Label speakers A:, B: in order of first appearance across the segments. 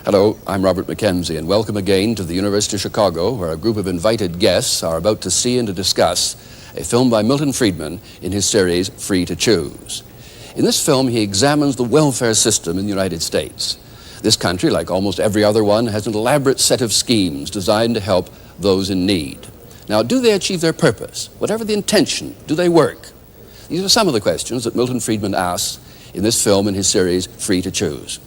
A: Hello, I'm Robert Mackenzie, and welcome again to the University of Chicago, where a group of invited guests are about to see and to discuss a film by Milton Friedman in his series, Free to Choose. In this film, he examines the welfare system in the United States. This country, like almost every other one, has an elaborate set of schemes designed to help those in need. Now, do they achieve their purpose? Whatever the intention, do they work? These are some of the questions that Milton Friedman asks in this film in his series, Free to Choose.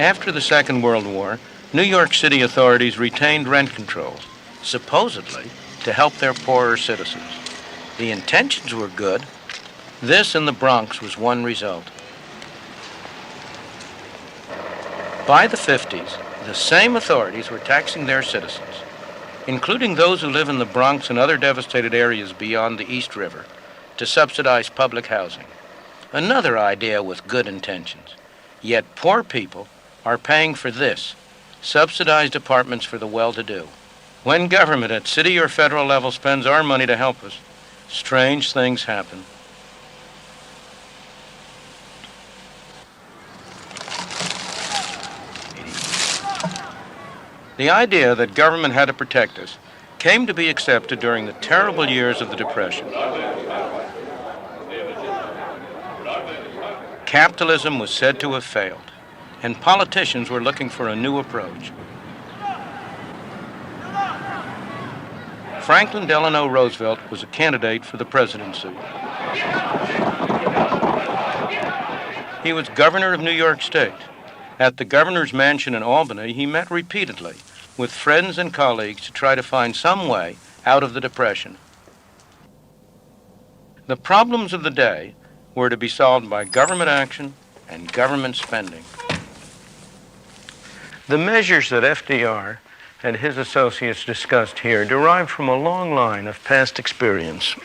B: After the Second World War, New York City authorities retained rent controls, supposedly to help their poorer citizens. The intentions were good. This in the Bronx was one result. By the 50s, the same authorities were taxing their citizens, including those who live in the Bronx and other devastated areas beyond the East River, to subsidize public housing. Another idea with good intentions. Yet poor people are paying for this, subsidized apartments for the well-to-do. When government at city or federal level spends our money to help us, strange things happen. The idea that government had to protect us came to be accepted during the terrible years of the Depression. Capitalism was said to have failed, and politicians were looking for a new approach. Franklin Delano Roosevelt was a candidate for the presidency. He was governor of New York State. At the governor's mansion in Albany, he met repeatedly with friends and colleagues to try to find some way out of the Depression. The problems of the day were to be solved by government action and government spending. The measures that FDR and his associates discussed here derived from a long line of past experience.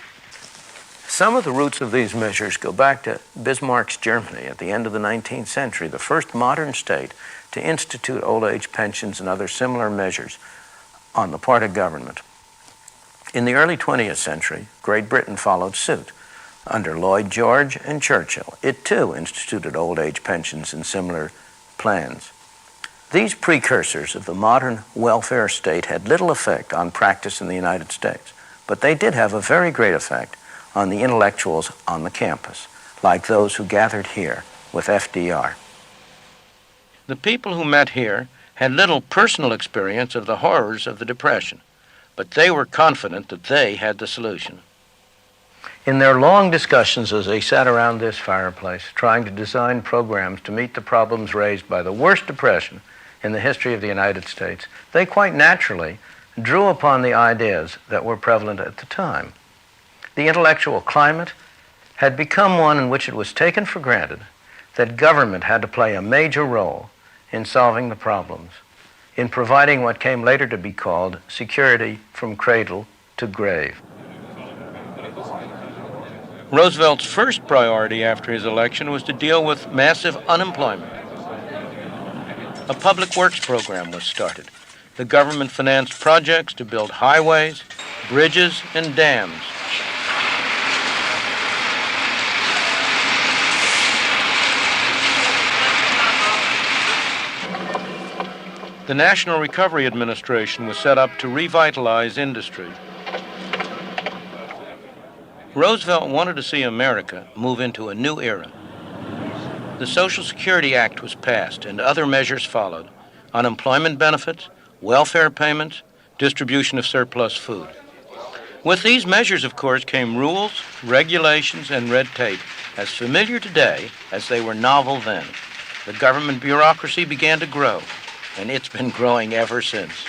B: Some of the roots of these measures go back to Bismarck's Germany at the end of the 19th century, the first modern state to institute old age pensions and other similar measures on the part of government. In the early 20th century, Great Britain followed suit. Under Lloyd George and Churchill, it too instituted old age pensions and similar plans. These precursors of the modern welfare state had little effect on practice in the United States, but they did have a very great effect on the intellectuals on the campus, like those who gathered here with FDR. The people who met here had little personal experience of the horrors of the Depression, but they were confident that they had the solution. In their long discussions as they sat around this fireplace, trying to design programs to meet the problems raised by the worst depression in the history of the United States, they quite naturally drew upon the ideas that were prevalent at the time. The intellectual climate had become one in which it was taken for granted that government had to play a major role in solving the problems, in providing what came later to be called security from cradle to grave. Roosevelt's first priority after his election was to deal with massive unemployment. A public works program was started. The government financed projects to build highways, bridges, and dams. The National Recovery Administration was set up to revitalize industry. Roosevelt wanted to see America move into a new era. The Social Security Act was passed and other measures followed: unemployment benefits, welfare payments, distribution of surplus food. With these measures, of course, came rules, regulations, and red tape, as familiar today as they were novel then. The government bureaucracy began to grow, and it's been growing ever since.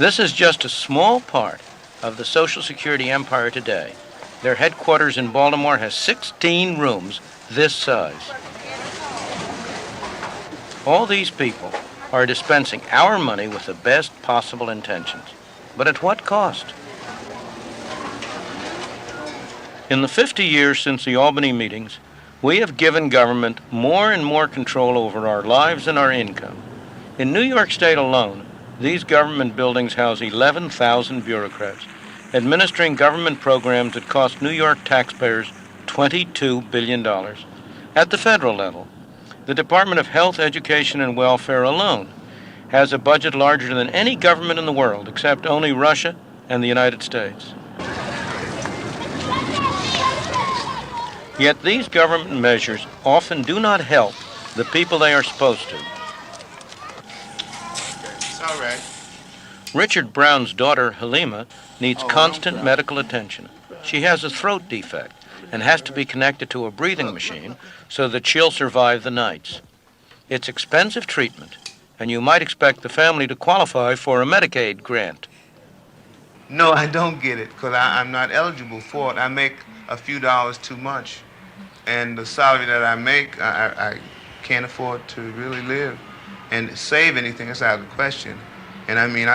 B: This is just a small part of the Social Security empire today. Their headquarters in Baltimore has 16 rooms this size. All these people are dispensing our money with the best possible intentions. But at what cost? In the 50 years since the Albany meetings, we have given government more and more control over our lives and our income. In New York State alone, these government buildings house 11,000 bureaucrats, administering government programs that cost New York taxpayers $22 billion. At the federal level, the Department of Health, Education, and Welfare alone has a budget larger than any government in the world, except only Russia and the United States. Yet these government measures often do not help the people they are supposed to.
C: It's all right.
B: Richard Brown's daughter, Halima, needs constant medical attention. She has a throat defect and has to be connected to a breathing machine so that she'll survive the nights. It's expensive treatment, and you might expect the family to qualify for a Medicaid grant.
C: No, I don't get it because I'm not eligible for it. I make a few dollars too much. And the salary that I make, I can't afford to really live and save anything. That's out of the question. And I mean,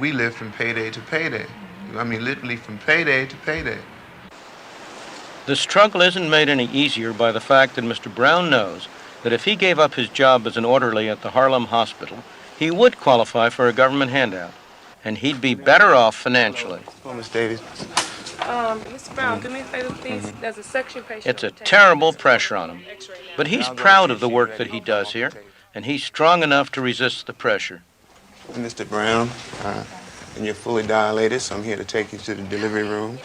C: we live from payday to payday. I mean, literally from payday to payday.
B: The struggle isn't made any easier by the fact that Mr. Brown knows that if he gave up his job as an orderly at the Harlem hospital, he would qualify for a government handout, and he'd be better off financially.
C: Oh, Miss Davis.
D: Mr. Brown, do me a favor, please. There's a section patient.
B: It's a terrible pressure on him, but he's proud of the work that he does here, and he's strong enough to resist the pressure.
C: Mr. Brown, and you're fully dilated, so I'm here to take you to the delivery room.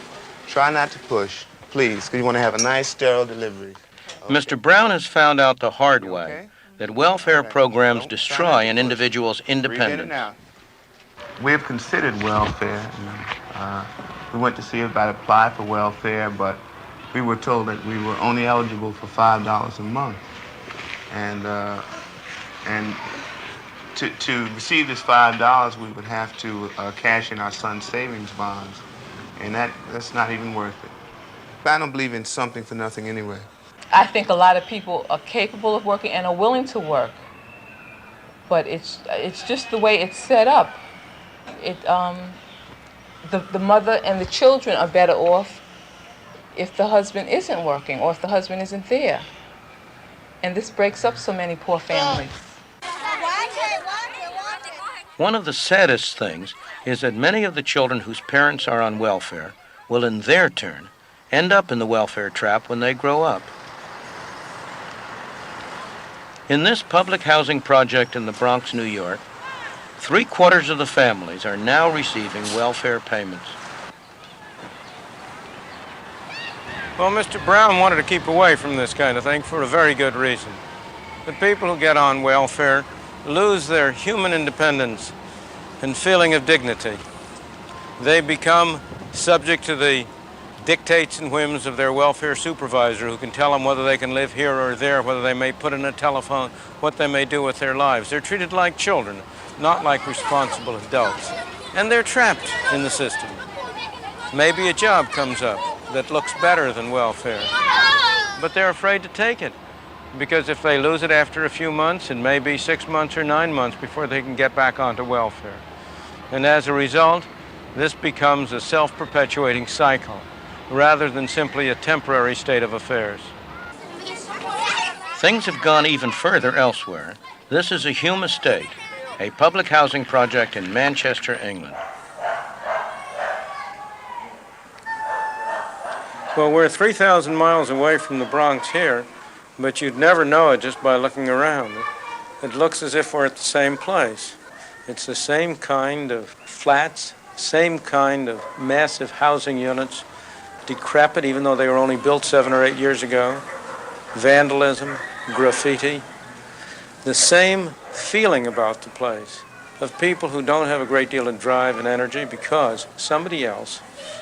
C: Try not to push, please, because you want to have a nice, sterile delivery. Okay.
B: Mr. Brown has found out the hard way that welfare programs destroy an individual's independence.
C: We have considered welfare. We went to see if I'd apply for welfare, but we were told that we were only eligible for $5 a month. And to receive this $5, we would have to cash in our son's savings bonds, and that's not even worth it. But I don't believe in something for nothing anyway.
E: I think a lot of people are capable of working and are willing to work, but it's just the way it's set up. The mother and the children are better off if the husband isn't working or if the husband isn't there. And this breaks up so many poor families.
B: One of the saddest things is that many of the children whose parents are on welfare will, in their turn, end up in the welfare trap when they grow up. In this public housing project in the Bronx, New York, 3/4 of the families are now receiving welfare payments. Well, Mr. Brown wanted to keep away from this kind of thing for a very good reason. The people who get on welfare lose their human independence and feeling of dignity. They become subject to the dictates and whims of their welfare supervisor, who can tell them whether they can live here or there, whether they may put in a telephone, what they may do with their lives. They're treated like children, not like responsible adults. And they're trapped in the system. Maybe a job comes up that looks better than welfare, but they're afraid to take it, because if they lose it after a few months, it may be 6 months or 9 months before they can get back onto welfare. And as a result, this becomes a self-perpetuating cycle, rather than simply a temporary state of affairs. Things have gone even further elsewhere. This is a Hume Estate, a public housing project in Manchester, England. Well, we're 3,000 miles away from the Bronx here, but you'd never know it just by looking around. It looks as if we're at the same place. It's the same kind of flats, same kind of massive housing units, decrepit even though they were only built 7 or 8 years ago, vandalism, graffiti, the same feeling about the place of people who don't have a great deal of drive and energy because somebody else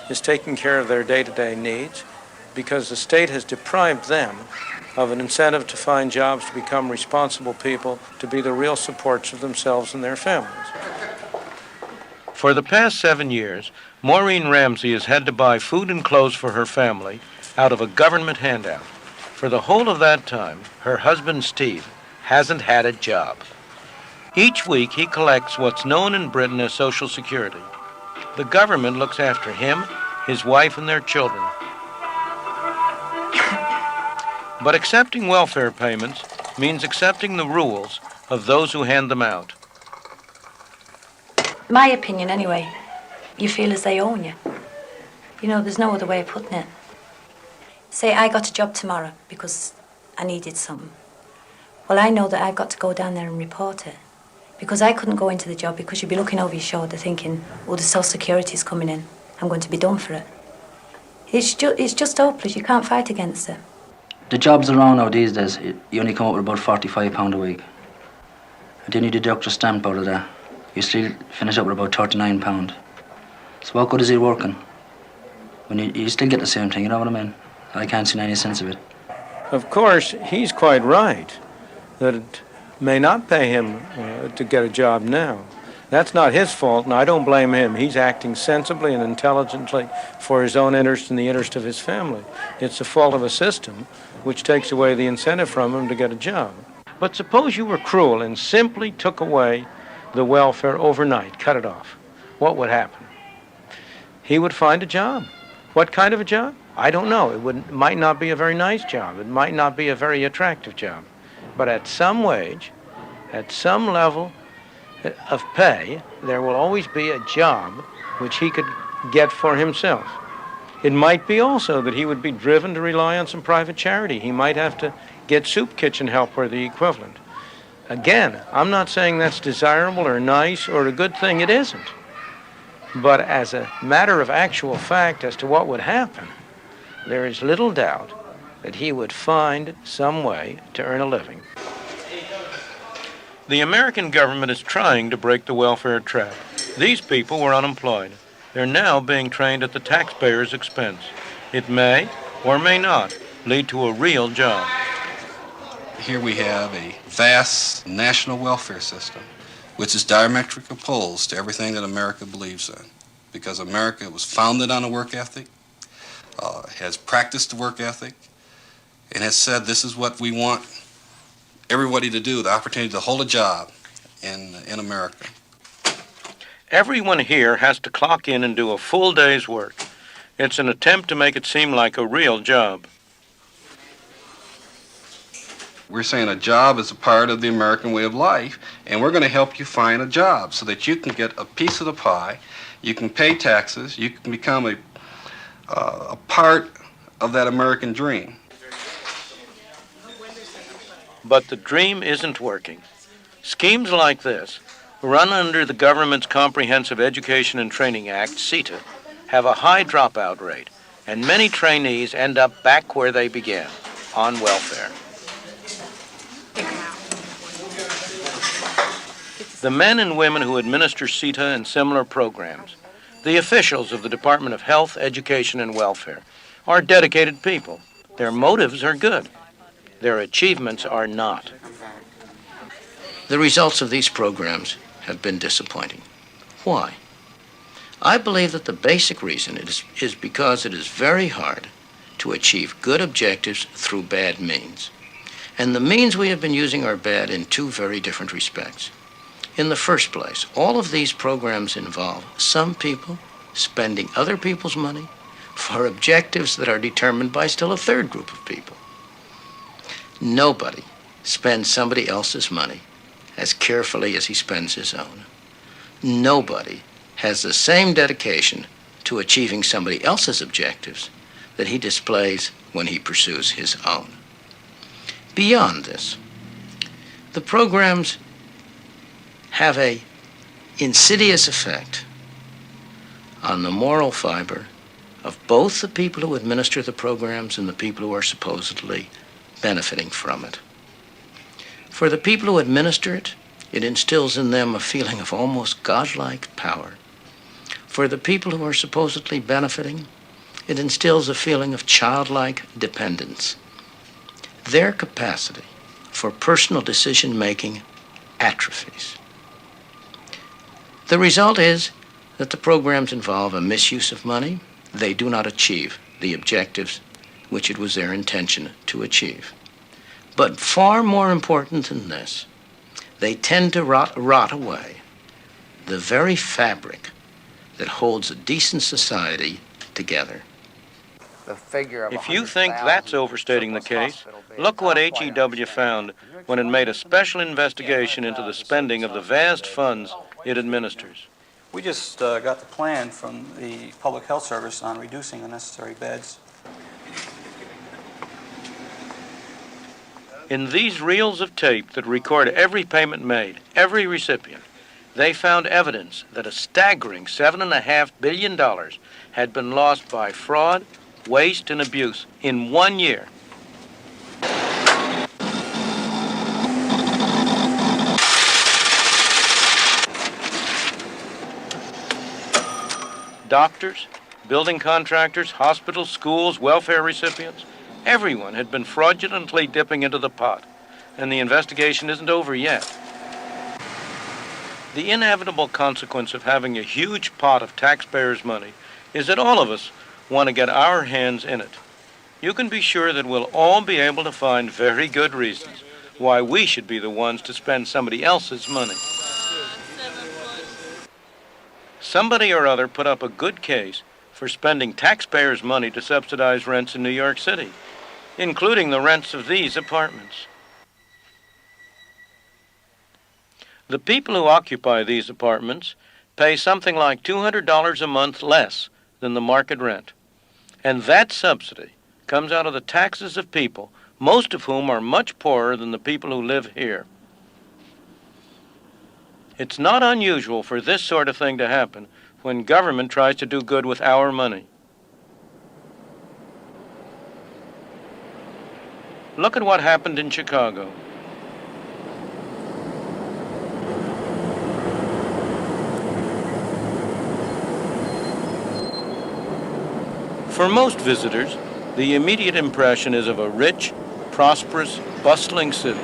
B: is taking care of their day-to-day needs, because the state has deprived them of an incentive to find jobs, to become responsible people, to be the real supports of themselves and their families. For the past 7 years, Maureen Ramsey has had to buy food and clothes for her family out of a government handout. For the whole of that time, her husband Steve hasn't had a job. Each week, he collects what's known in Britain as Social Security. The government looks after him, his wife, and their children. But accepting welfare payments means accepting the rules of those who hand them out.
F: My opinion, anyway, you feel as they own you. You know, there's no other way of putting it. Say I got a job tomorrow because I needed something. Well, I know that I've got to go down there and report it. Because I couldn't go into the job because you'd be looking over your shoulder thinking, oh, the Social Security's coming in. I'm going to be done for it. It's just hopeless. You can't fight against it.
G: The jobs around now these days, you only come up with about £45 a week. And then you deduct your stamp out of that. You still finish up with about £39. So what good is it working? When you still get the same thing, you know what I mean? I can't see any sense of it.
B: Of course, he's quite right that it may not pay him to get a job now. That's not his fault, and I don't blame him. He's acting sensibly and intelligently for his own interest and the interest of his family. It's the fault of a system which takes away the incentive from him to get a job. But suppose you were cruel and simply took away the welfare overnight, cut it off. What would happen? He would find a job. What kind of a job? I don't know. It might not be a very nice job. It might not be a very attractive job. But at some wage, at some level of pay, there will always be a job which he could get for himself. It might be also that he would be driven to rely on some private charity. He might have to get soup kitchen help or the equivalent. Again, I'm not saying that's desirable or nice or a good thing. It isn't. But as a matter of actual fact as to what would happen, there is little doubt that he would find some way to earn a living. The American government is trying to break the welfare trap. These people were unemployed. They're now being trained at the taxpayer's expense. It may, or may not, lead to a real job.
H: Here we have a vast national welfare system, which is diametrically opposed to everything that America believes in. Because America was founded on a work ethic, has practiced the work ethic, and has said this is what we want everybody to do, the opportunity to hold a job in America.
B: Everyone here has to clock in and do a full day's work. It's an attempt to make it seem like a real job.
H: We're saying a job is a part of the American way of life, and we're going to help you find a job so that you can get a piece of the pie, you can pay taxes, you can become a part of that American dream.
B: But the dream isn't working. Schemes like this, run under the government's Comprehensive Education and Training Act, CETA, have a high dropout rate, and many trainees end up back where they began, on welfare. The men and women who administer CETA and similar programs, the officials of the Department of Health, Education, and Welfare, are dedicated people. Their motives are good. Their achievements are not. The results of these programs have been disappointing. Why? I believe that the basic reason is because it is very hard to achieve good objectives through bad means. And the means we have been using are bad in two very different respects. In the first place, all of these programs involve some people spending other people's money for objectives that are determined by still a third group of people. Nobody spends somebody else's money as carefully as he spends his own. Nobody has the same dedication to achieving somebody else's objectives that he displays when he pursues his own. Beyond this, the programs have an insidious effect on the moral fiber of both the people who administer the programs and the people who are supposedly benefiting from it. For the people who administer it, it instills in them a feeling of almost godlike power. For the people who are supposedly benefiting, it instills a feeling of childlike dependence. Their capacity for personal decision-making atrophies. The result is that the programs involve a misuse of money, they do not achieve the objectives which it was their intention to achieve. But far more important than this, they tend to rot away the very fabric that holds a decent society together.
I: If you think that's overstating the case, look what HEW found when it made a special investigation into the spending of the vast funds it administers.
J: We just got the plan from the Public Health Service on reducing unnecessary beds.
I: In these reels of tape that record every payment made, every recipient, they found evidence that a staggering $7.5 billion had been lost by fraud, waste, and abuse in 1 year. Doctors, building contractors, hospitals, schools, welfare recipients, everyone had been fraudulently dipping into the pot, and the investigation isn't over yet. The inevitable consequence of having a huge pot of taxpayers' money is that all of us want to get our hands in it. You can be sure that we'll all be able to find very good reasons why we should be the ones to spend somebody else's money. Somebody or other put up a good case for spending taxpayers' money to subsidize rents in New York City, including the rents of these apartments. The people who occupy these apartments pay something like $200 a month less than the market rent. And that subsidy comes out of the taxes of people, most of whom are much poorer than the people who live here. It's not unusual for this sort of thing to happen when government tries to do good with our money. Look at what happened in Chicago. For most visitors, the immediate impression is of a rich, prosperous, bustling city.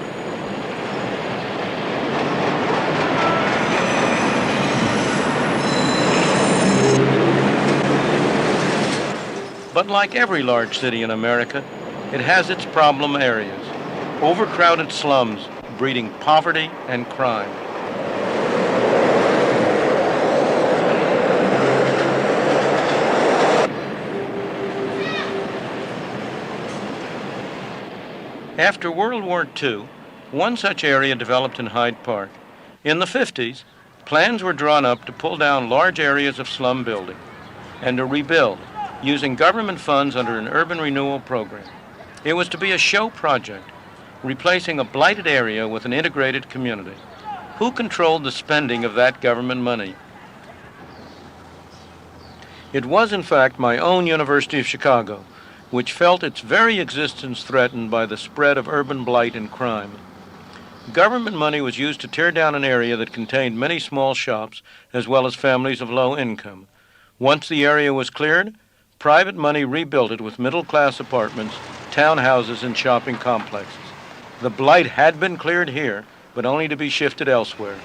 I: But like every large city in America, it has its problem areas, overcrowded slums breeding poverty and crime. After World War II, one such area developed in Hyde Park. In the 50s, plans were drawn up to pull down large areas of slum building and to rebuild using government funds under an urban renewal program. It was to be a show project, replacing a blighted area with an integrated community. Who controlled the spending of that government money? It was, in fact, my own University of Chicago, which felt its very existence threatened by the spread of urban blight and crime. Government money was used to tear down an area that contained many small shops as well as families of low income. Once the area was cleared, private money rebuilt it with middle-class apartments, townhouses, and shopping complexes. The blight had been cleared here, but only to be shifted elsewhere.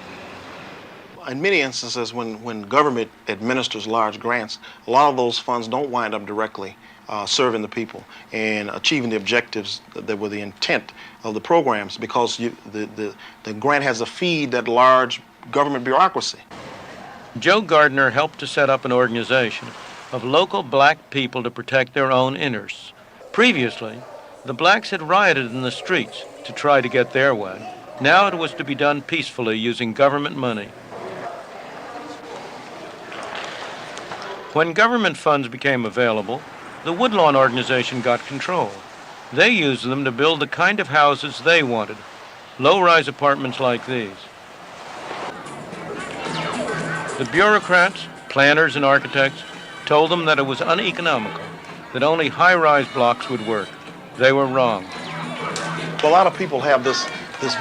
K: In many instances, when government administers large grants, a lot of those funds don't wind up directly serving the people and achieving the objectives that were the intent of the programs, because the grant has to feed that large government bureaucracy.
I: Joe Gardner helped to set up an organization of local black people to protect their own interests. Previously, the blacks had rioted in the streets to try to get their way. Now it was to be done peacefully using government money. When government funds became available, the Woodlawn organization got control. They used them to build the kind of houses they wanted, low-rise apartments like these. The bureaucrats, planners, and architects told them that it was uneconomical, that only high-rise blocks would work. They were wrong.
K: A lot of people have this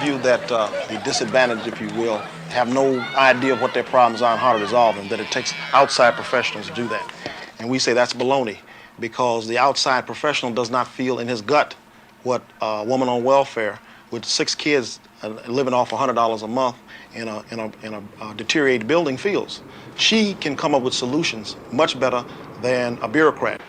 K: view that the disadvantaged, if you will, have no idea of what their problems are and how to resolve them, that it takes outside professionals to do that. And we say that's baloney, because the outside professional does not feel in his gut what a woman on welfare with 6 kids living off $100 a month in a deteriorated building feels. She can come up with solutions much better than a bureaucrat.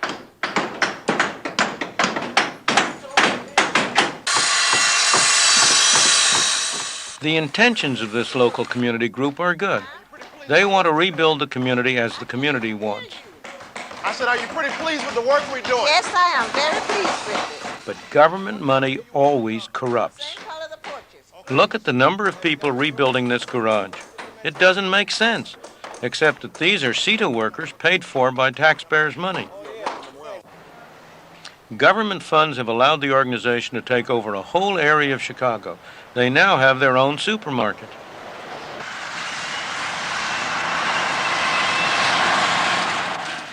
I: The intentions of this local community group are good. They want to rebuild the community as the community wants.
K: I said, are you pretty pleased with the work we're doing?
L: Yes, I am very pleased with it.
I: But government money always corrupts. Look at the number of people rebuilding this garage. It doesn't make sense, except that these are CETA workers paid for by taxpayers' money. Government funds have allowed the organization to take over a whole area of Chicago. They now have their own supermarket.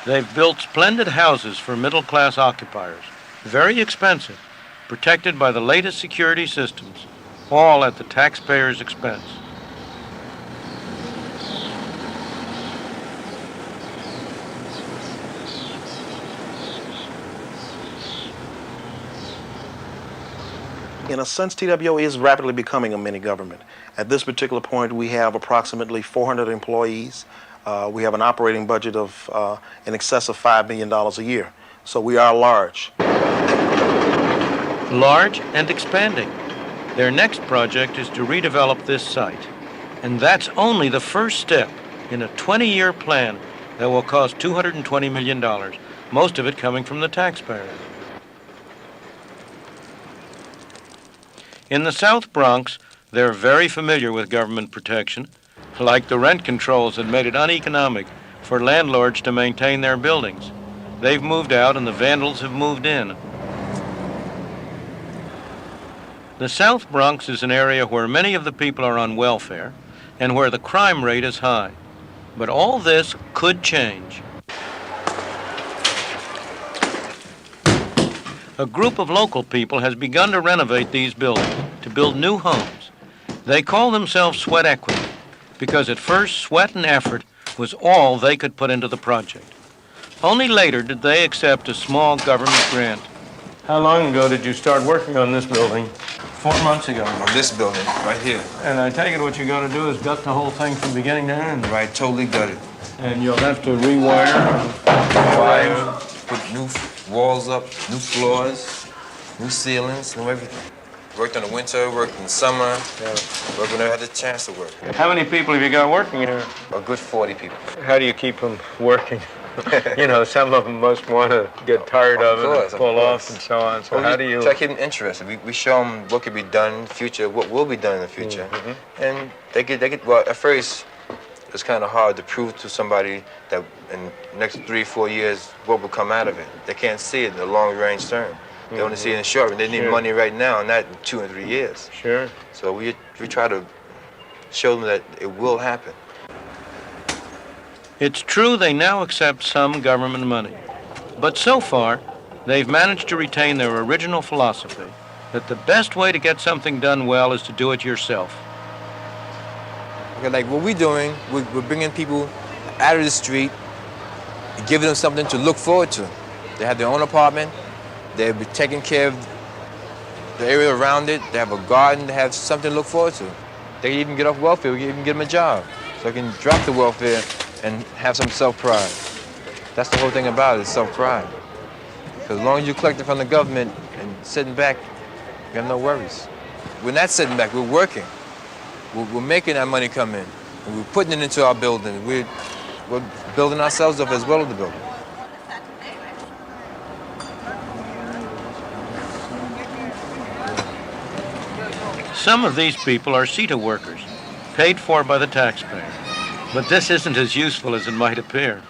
I: They've built splendid houses for middle-class occupiers, very expensive, protected by the latest security systems, all at the taxpayer's expense.
K: In a sense, TWO is rapidly becoming a mini government. At this particular point, we have approximately 400 employees. We have an operating budget of in excess of $5 million a year. So we are large.
I: Large and expanding. Their next project is to redevelop this site. And that's only the first step in a 20-year plan that will cost $220 million, most of it coming from the taxpayers. In the South Bronx, they're very familiar with government protection, like the rent controls that made it uneconomic for landlords to maintain their buildings. They've moved out and the vandals have moved in. The South Bronx is an area where many of the people are on welfare and where the crime rate is high. But all this could change. A group of local people has begun to renovate these buildings, to build new homes. They call themselves Sweat Equity, because at first sweat and effort was all they could put into the project. Only later did they accept a small government grant. How long ago did you start working on this building? 4 months ago.
M: On this building, right here.
I: And I take it what you're going to do is gut the whole thing from beginning to end.
M: Right, totally gutted.
I: And you'll have to rewire.
M: Put new walls up, new floors, new ceilings, new everything. Worked in the winter, worked in the summer, worked whenever I had the chance to work.
I: How many people have you got working here?
M: A good 40 people.
I: How do you keep them working? You know, some of them must want to get tired of it and pull off and so on. So how do you...
M: Try to keep them interested. We show them what could be done in the future, what will be done in the future. And they get, well, at first, it's kind of hard to prove to somebody that in the next 3-4 years what will come out of it. They can't see it in the long range term. They only see it in the short run. They need money right now, not in 2 and 3 years.
I: Sure.
M: So we try to show them that it will happen.
I: It's true they now accept some government money, but so far they've managed to retain their original philosophy that the best way to get something done well is to do it yourself.
M: Okay, like what we're doing, we're bringing people out of the street, giving them something to look forward to. They have their own apartment, they'll be taking care of the area around it, they have a garden, they have something to look forward to. They can even get off welfare, we can even get them a job. So they can drop the welfare and have some self-pride. That's the whole thing about it, self-pride. Because as long as you're collecting from the government and sitting back, you have no worries. We're not sitting back, we're working. We're making that money come in, and we're putting it into our building. We're building ourselves up as well as the building.
I: Some of these people are CETA workers, paid for by the taxpayer. But this isn't as useful as it might appear.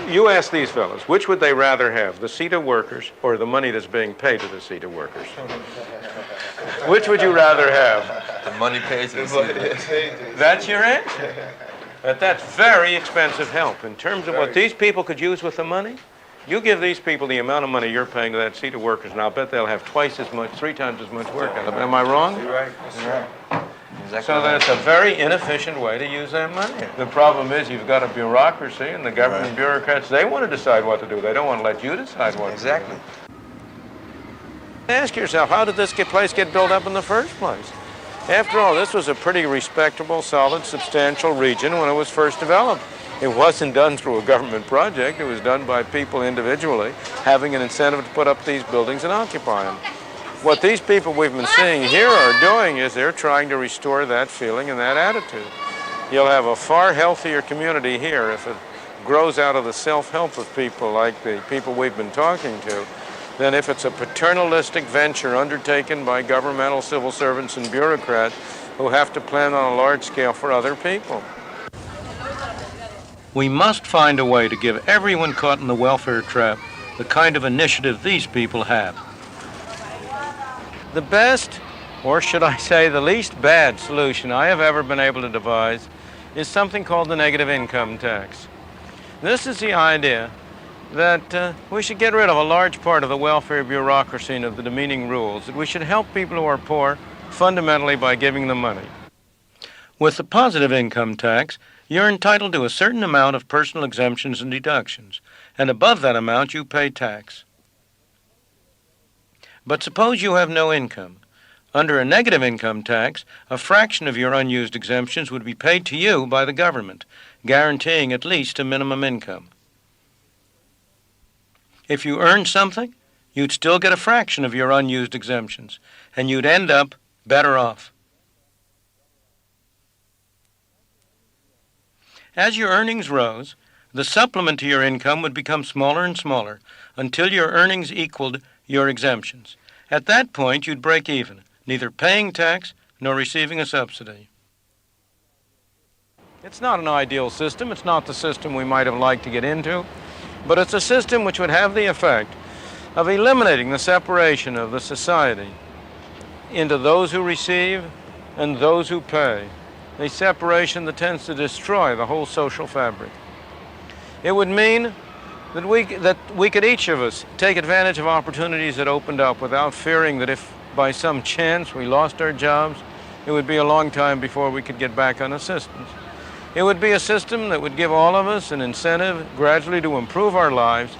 I: You ask these fellows, which would they rather have, the CETA workers or the money that's being paid to the CETA workers? Which would you rather have?
M: The money paid to the CETA.
I: That's your answer? But that's very expensive help. In terms of what these people could use with the money, you give these people the amount of money you're paying to that CETA workers, and I'll bet they'll have twice as much, 3 times as much work out of them. Am I wrong?
M: You're right. You're right. Exactly.
I: So that's a very inefficient way to use that money. The problem is you've got a bureaucracy, and the government bureaucrats, they want to decide what to do. They don't want to let you decide what to do.
M: Exactly.
I: Ask yourself, how did this place get built up in the first place? After all, this was a pretty respectable, solid, substantial region when it was first developed. It wasn't done through a government project. It was done by people individually, having an incentive to put up these buildings and occupy them. What these people we've been seeing here are doing is they're trying to restore that feeling and that attitude. You'll have a far healthier community here if it grows out of the self-help of people like the people we've been talking to, than if it's a paternalistic venture undertaken by governmental civil servants and bureaucrats who have to plan on a large scale for other people. We must find a way to give everyone caught in the welfare trap the kind of initiative these people have. The best, or should I say the least bad solution I have ever been able to devise is something called the negative income tax. This is the idea that we should get rid of a large part of the welfare bureaucracy and of the demeaning rules, that we should help people who are poor fundamentally by giving them money. With the positive income tax, you're entitled to a certain amount of personal exemptions and deductions, and above that amount you pay tax. But suppose you have no income. Under a negative income tax, a fraction of your unused exemptions would be paid to you by the government, guaranteeing at least a minimum income. If you earned something, you'd still get a fraction of your unused exemptions, and you'd end up better off. As your earnings rose, the supplement to your income would become smaller and smaller until your earnings equaled your exemptions. At that point, you'd break even, neither paying tax nor receiving a subsidy. It's not an ideal system. It's not the system we might have liked to get into, but it's a system which would have the effect of eliminating the separation of the society into those who receive and those who pay, a separation that tends to destroy the whole social fabric. It would mean that we could each of us take advantage of opportunities that opened up without fearing that if by some chance we lost our jobs, it would be a long time before we could get back on assistance. It would be a system that would give all of us an incentive gradually to improve our lives,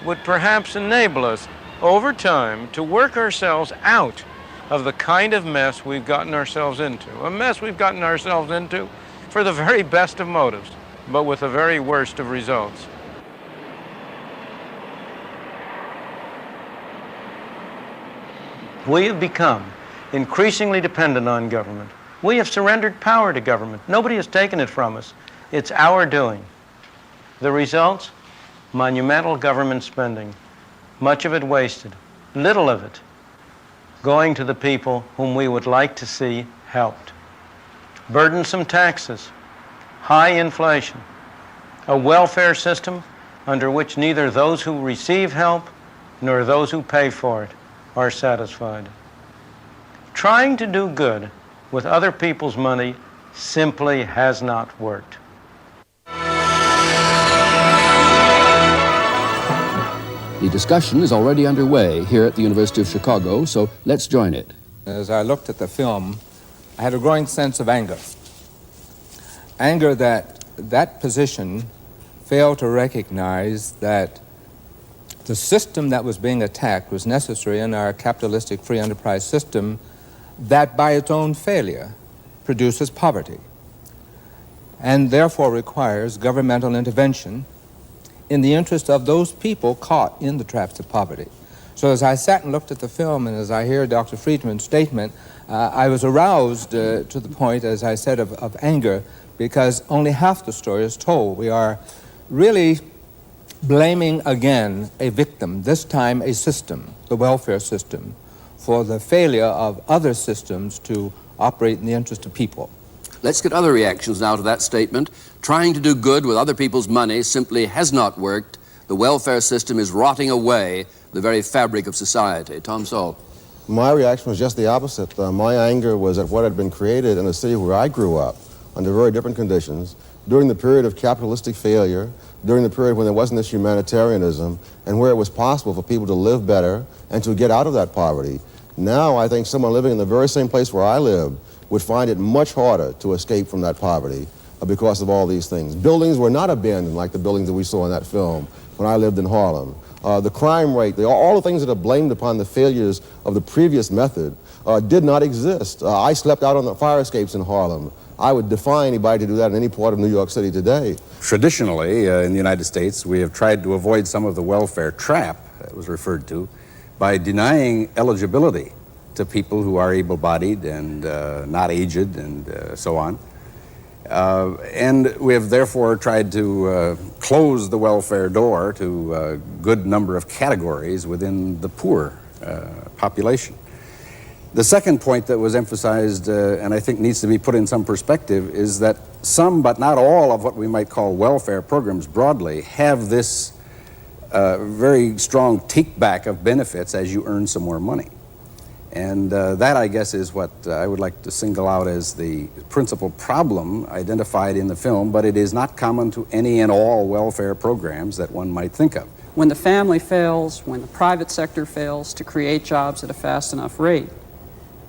I: would perhaps enable us over time to work ourselves out of the kind of mess we've gotten ourselves into. A mess we've gotten ourselves into for the very best of motives, but with the very worst of results. We have become increasingly dependent on government. We have surrendered power to government. Nobody has taken it from us. It's our doing. The results? Monumental government spending. Much of it wasted. Little of it going to the people whom we would like to see helped. Burdensome taxes. High inflation. A welfare system under which neither those who receive help nor those who pay for it are satisfied. Trying to do good with other people's money simply has not worked.
A: The discussion is already underway here at the University of Chicago, so let's join it.
N: As I looked at the film, I had a growing sense of anger. Anger that position failed to recognize that the system that was being attacked was necessary in our capitalistic free enterprise system that by its own failure produces poverty and therefore requires governmental intervention in the interest of those people caught in the traps of poverty. So as I sat and looked at the film and as I hear Dr. Friedman's statement, I was aroused to the point, as I said, of anger, because only half the story is told. We are really blaming again a victim, this time a system, the welfare system, for the failure of other systems to operate in the interest of people.
A: Let's get other reactions now to that statement. Trying to do good with other people's money simply has not worked. The welfare system is rotting away the very fabric of society. Tom Sowell.
O: My reaction was just the opposite. My anger was at what had been created in the city where I grew up under very different conditions, during the period of capitalistic failure, during the period when there wasn't this humanitarianism, and where it was possible for people to live better and to get out of that poverty. Now I think someone living in the very same place where I lived would find it much harder to escape from that poverty because of all these things. Buildings were not abandoned like the buildings that we saw in that film when I lived in Harlem. the crime rate, all the things that are blamed upon the failures of the previous method did not exist. I slept out on the fire escapes in Harlem. I would defy anybody to do that in any part of New York City today.
P: Traditionally, in the United States, we have tried to avoid some of the welfare trap that was referred to by denying eligibility to people who are able-bodied and not aged and so on. And we have therefore tried to close the welfare door to a good number of categories within the poor population. The second point that was emphasized, and I think needs to be put in some perspective, is that some, but not all, of what we might call welfare programs broadly have this very strong take-back of benefits as you earn some more money. And that, I guess, is what I would like to single out as the principal problem identified in the film, but it is not common to any and all welfare programs that one might think of.
Q: When the family fails, when the private sector fails to create jobs at a fast enough rate,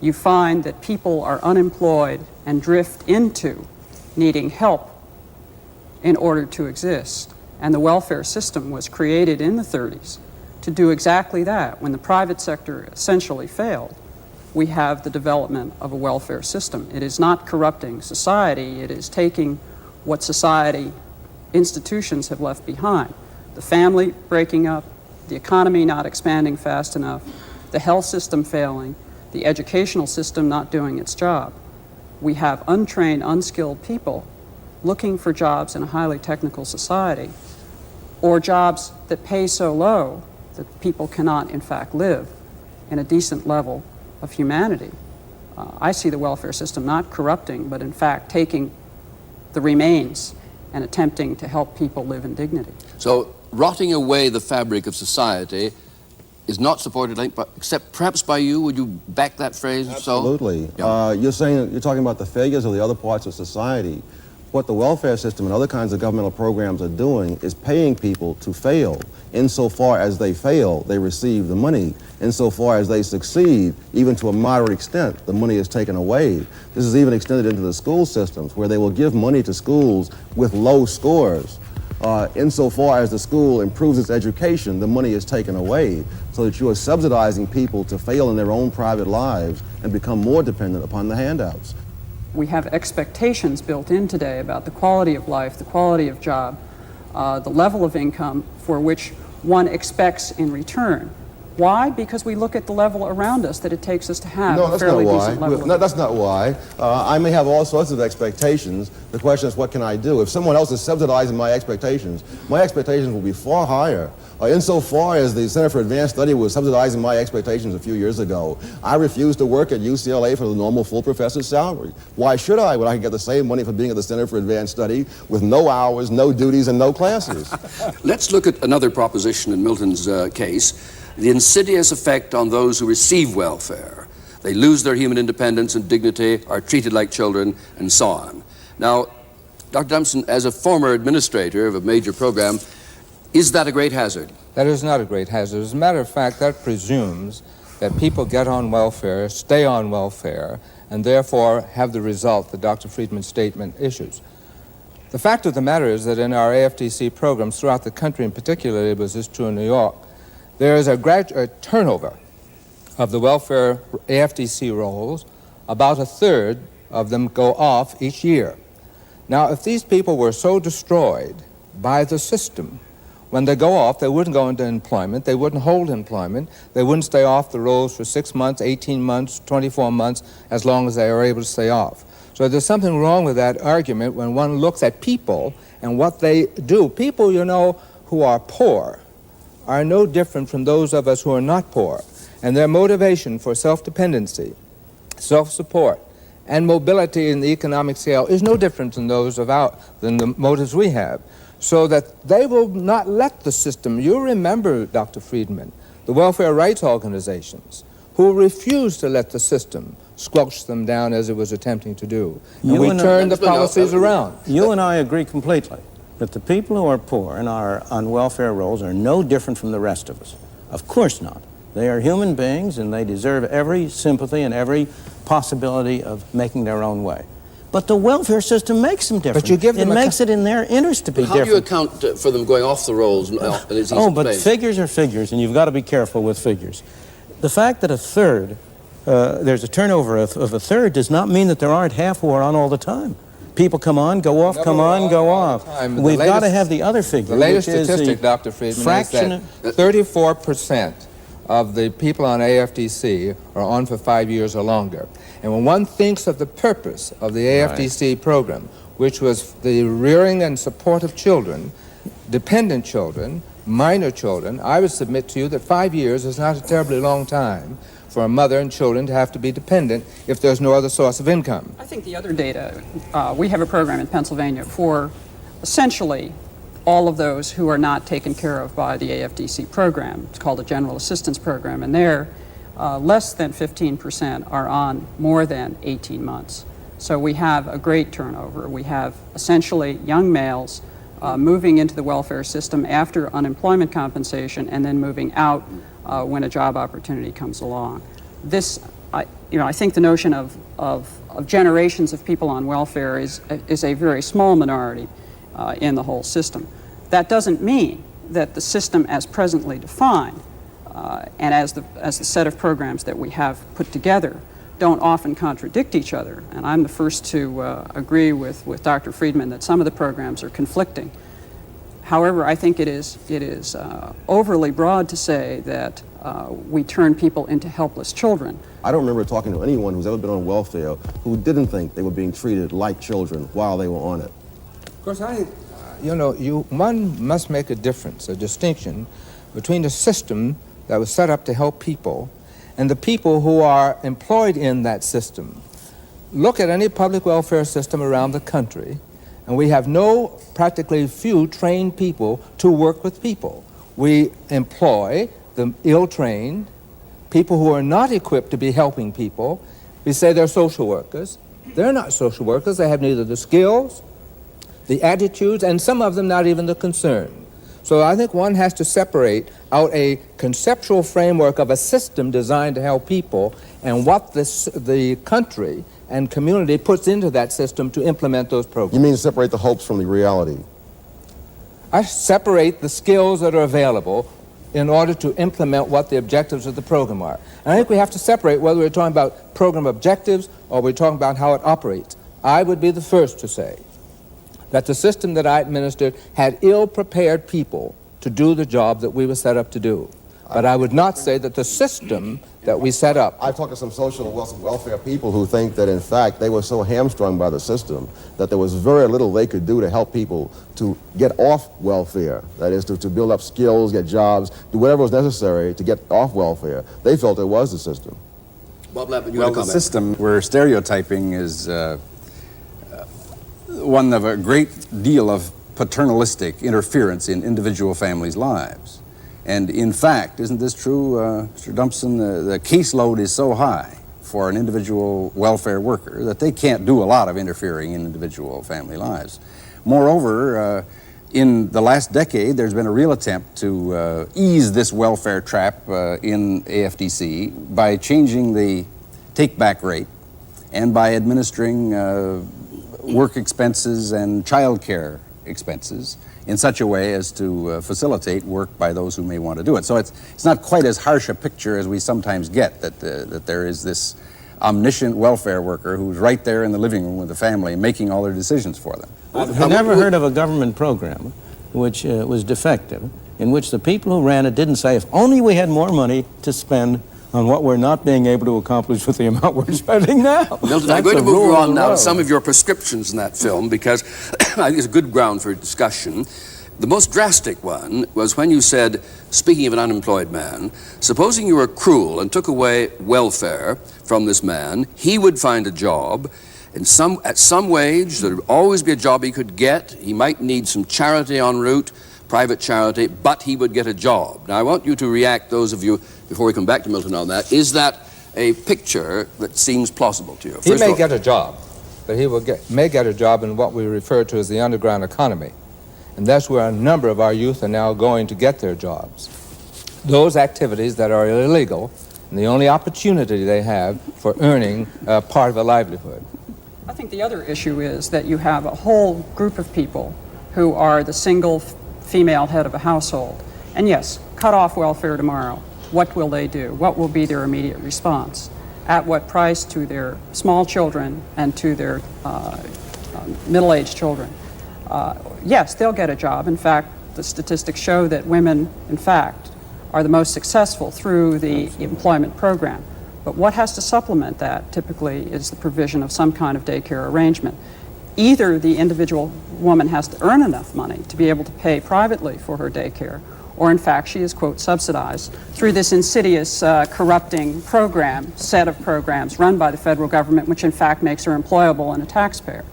Q: you find that people are unemployed and drift into needing help in order to exist. And the welfare system was created in the 30s to do exactly that. When the private sector essentially failed, we have the development of a welfare system. It is not corrupting society, it is taking what society institutions have left behind. The family breaking up, the economy not expanding fast enough, the health system failing, the educational system not doing its job. We have untrained, unskilled people looking for jobs in a highly technical society, or jobs that pay so low that people cannot, in fact, live in a decent level of humanity. I see the welfare system not corrupting, but in fact taking the remains and attempting to help people live in dignity.
A: So, rotting away the fabric of society is not supported, except perhaps by you. Would you back that phrase?
O: Absolutely.
A: So?
O: You're talking about the failures of the other parts of society. What the welfare system and other kinds of governmental programs are doing is paying people to fail. Insofar as they fail, they receive the money. Insofar as they succeed, even to a moderate extent, the money is taken away. This is even extended into the school systems, where they will give money to schools with low scores. Insofar as the school improves its education, the money is taken away, so that you are subsidizing people to fail in their own private lives and become more dependent upon the handouts.
Q: We have expectations built in today about the quality of life, the quality of job, the level of income for which one expects in return. Why? Because we look at the level around us that it takes us to have a fairly decent level.
O: No, that's not why. I may have all sorts of expectations. The question is, what can I do? If someone else is subsidizing my expectations will be far higher. Insofar as the Center for Advanced Study was subsidizing my expectations a few years ago, I refused to work at UCLA for the normal full professor's salary. Why should I, when I can get the same money for being at the Center for Advanced Study with no hours, no duties, and no classes?
A: Let's look at another proposition in Milton's case. The insidious effect on those who receive welfare. They lose their human independence and dignity, are treated like children, and so on. Now, Dr. Dumpson, as a former administrator of a major program, is that a great hazard?
N: That is not a great hazard. As a matter of fact, that presumes that people get on welfare, stay on welfare, and therefore have the result that Dr. Friedman's statement issues. The fact of the matter is that in our AFDC programs throughout the country, in particular, it was this true in New York, there is a gradual turnover of the welfare AFDC rolls. About a third of them go off each year. Now, if these people were so destroyed by the system, when they go off, they wouldn't go into employment, they wouldn't hold employment, they wouldn't stay off the rolls for 6 months, 18 months, 24 months, as long as they are able to stay off. So there's something wrong with that argument when one looks at people and what they do. People, you know, who are poor are no different from those of us who are not poor, and their motivation for self-dependency, self-support, and mobility in the economic scale is no different than those than the motives we have, so that they will not let the system. You remember, Dr. Friedman, the welfare rights organizations who refused to let the system squelch them down as it was attempting to do. And we turned the policies around.
B: You and I agree completely that the people who are poor and are on welfare rolls are no different from the rest of us. Of course not. They are human beings and they deserve every sympathy and every possibility of making their own way. But the welfare system makes them different.
N: But you give them
B: it makes it in their interest to be
A: How
B: different.
A: do you account for them going off the rolls?
B: But figures are figures, and you've got to be careful with figures. The fact that a third, there's a turnover of a third, does not mean that there aren't half who are on all the time. People come on, go off, come on, go off. We've got to have the other figure.
N: The latest statistic, Dr. Friedman, is that 34% of the people on AFDC are on for 5 years or longer. And when one thinks of the purpose of the AFDC program, which was the rearing and support of children, dependent children, minor children, I would submit to you that 5 years is not a terribly long time for a mother and children to have to be dependent if there's no other source of income.
Q: I think the other data, we have a program in Pennsylvania for essentially all of those who are not taken care of by the AFDC program. It's called a General Assistance Program, and there, less than 15% are on more than 18 months. So we have a great turnover. We have essentially young males moving into the welfare system after unemployment compensation and then moving out when a job opportunity comes along. This, I think the notion of generations of people on welfare is a very small minority in the whole system. That doesn't mean that the system as presently defined and as the set of programs that we have put together don't often contradict each other. And I'm the first to agree with Dr. Friedman that some of the programs are conflicting. However, I think it is overly broad to say that we turn people into helpless children.
O: I don't remember talking to anyone who's ever been on welfare who didn't think they were being treated like children while they were on it.
N: Of course, one must make a difference, a distinction between a system that was set up to help people and the people who are employed in that system. Look at any public welfare system around the country, and we have practically few trained people to work with people. We employ the ill-trained, people who are not equipped to be helping people. We say they're social workers. They're not social workers. They have neither the skills, the attitudes, and some of them not even the concern. So I think one has to separate out a conceptual framework of a system designed to help people and what the country and community puts into that system to implement those programs.
O: You mean separate the hopes from the reality?
N: I separate the skills that are available in order to implement what the objectives of the program are. And I think we have to separate whether we're talking about program objectives or we're talking about how it operates. I would be the first to say that the system that I administered had ill-prepared people to do the job that we were set up to do. But I would not say that the system that we set up...
O: I've talked to some social welfare people who think that, in fact, they were so hamstrung by the system that there was very little they could do to help people to get off welfare. That is, to build up skills, get jobs, do whatever was necessary to get off welfare. They felt it was the system.
A: Bob Lappin, you
P: well,
A: want to comment?
P: The system where stereotyping is one of a great deal of paternalistic interference in individual families' lives. And in fact, isn't this true, Mr. Dumpson? The caseload is so high for an individual welfare worker that they can't do a lot of interfering in individual family lives. Moreover, in the last decade, there's been a real attempt to ease this welfare trap in AFDC by changing the take-back rate and by administering work expenses and child care expenses in such a way as to facilitate work by those who may want to do it. So it's not quite as harsh a picture as we sometimes get, that there is this omniscient welfare worker who's right there in the living room with the family making all their decisions for them.
B: I've never heard of a government program which was defective, in which the people who ran it didn't say, if only we had more money to spend on what we're not being able to accomplish with the amount we're spending now.
A: Milton, I'm going to move on now to some of your prescriptions in that film because I think it's a good ground for discussion. The most drastic one was when you said, speaking of an unemployed man, supposing you were cruel and took away welfare from this man, he would find a job at some wage. There would always be a job he could get. He might need some charity en route, private charity, but he would get a job. Now, I want you to react, those of you, before we come back to Milton on that, is that a picture that seems plausible to you?
N: He may get a job, but he may get a job in what we refer to as the underground economy. And that's where a number of our youth are now going to get their jobs. Those activities that are illegal, and the only opportunity they have for earning part of a livelihood.
Q: I think the other issue is that you have a whole group of people who are the single female head of a household. And yes, cut off welfare tomorrow. What will they do? What will be their immediate response? At what price to their small children and to their middle-aged children? Yes, they'll get a job. In fact, the statistics show that women, in fact, are the most successful through the employment program. But what has to supplement that typically is the provision of some kind of daycare arrangement. Either the individual woman has to earn enough money to be able to pay privately for her daycare, or in fact she is, quote, subsidized through this insidious corrupting set of programs run by the federal government, which in fact makes her employable and a taxpayer.